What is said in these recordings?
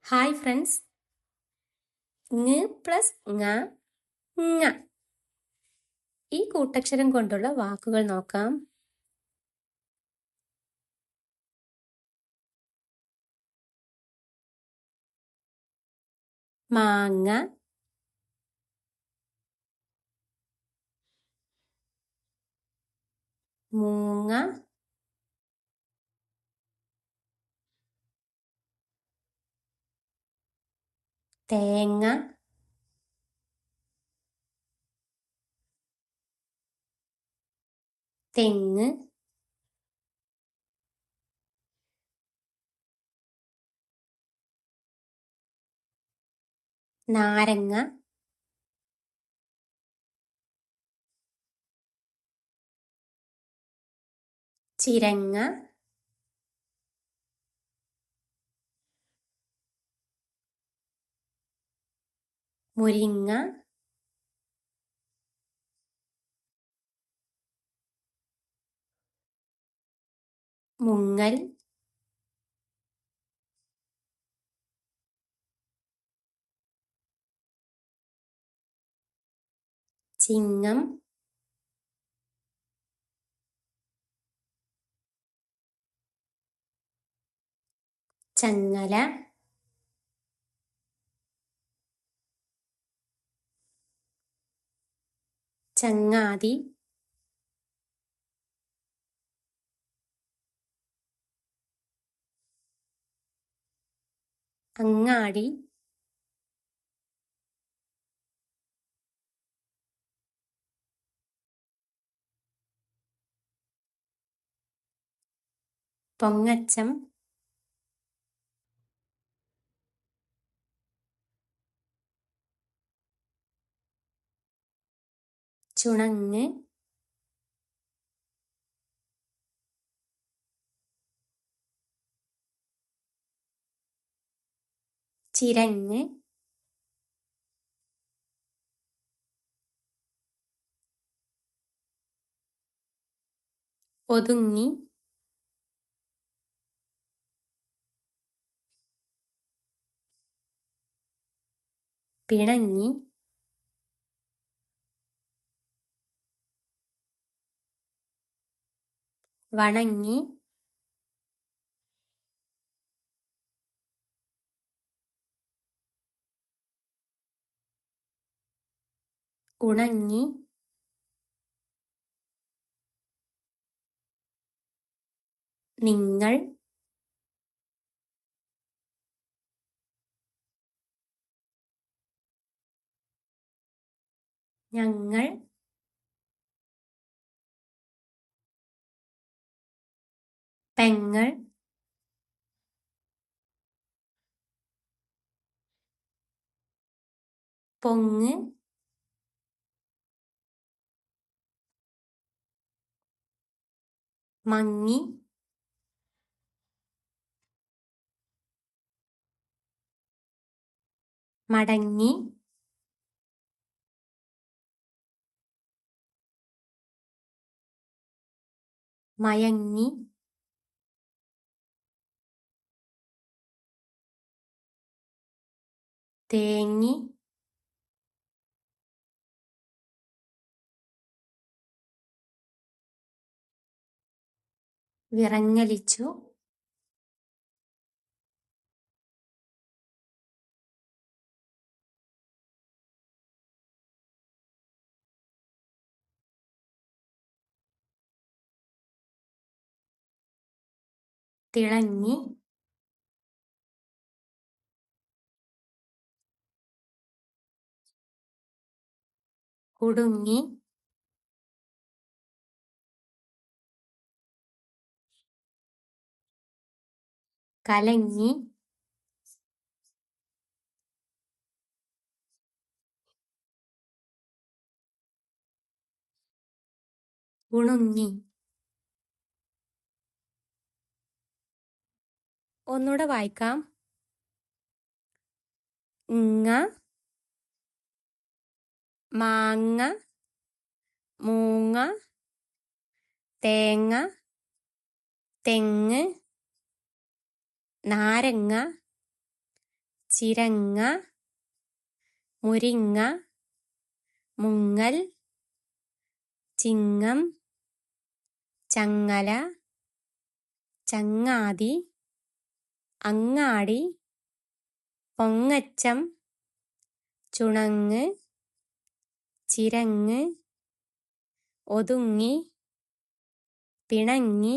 Hi friends, ങ് plus ങ ങ ഈ കൂട്ടക്ഷരം കൊണ്ടുള്ള വാക്കുകൾ നോക്കാം. മാങ്ങ, മൂങ്ങ, തേങ്ങ, തെങ്ങ്, നാരങ്ങ, ചിരങ്ങ, മുരിങ്ങ, മുങ്ങൽ, ചിങ്ങം, ചങ്ങല, ചങ്ങാതി, അങ്ങാടി, പൊങ്ങച്ചം, ചുണങ്ങ്, ചിരങ്ങ്, ഒതുങ്ങി, പിണങ്ങി, വണങ്ങി, ഉണങ്ങി, നിങ്ങൾ, ഞങ്ങൾ, പെങ്ങൾ, പൊങ്ങ്, മങ്ങി, മടങ്ങി, മയങ്ങി, തേങ്ങി, വിറങ്ങലിച്ചു, തിളങ്ങി, കുടുങ്ങി, കലങ്ങി, ഉണങ്ങി. ഒന്നുകൂടെ വായിക്കാം. ങ, മാങ്ങ, മൂങ്ങ, തേങ്ങ, തെങ്ങ്, നാരങ്ങ, ചിരങ്ങ, മുരിങ്ങ, മുങ്ങൽ, ചിങ്ങം, ചങ്ങല, ചങ്ങാതി, അങ്ങാടി, പൊങ്ങച്ചം, ചുണങ്ങ്, ചിരങ്ങ്, ഒതുങ്ങി, പിണങ്ങി,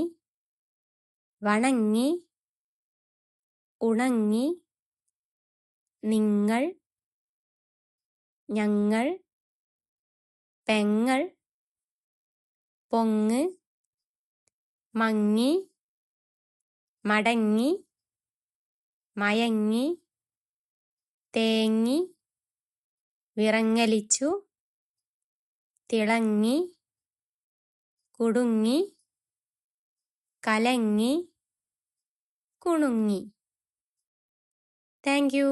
വണങ്ങി, ഉണങ്ങി, നിങ്ങൾ, ഞങ്ങൾ, പെങ്ങൾ, പൊങ്ങ്, മങ്ങി, മടങ്ങി, മയങ്ങി, തേങ്ങി, വിറങ്ങലിച്ചു, തിളങ്ങി, കുടുങ്ങി, കലങ്ങി, കുണുങ്ങി. Thank U.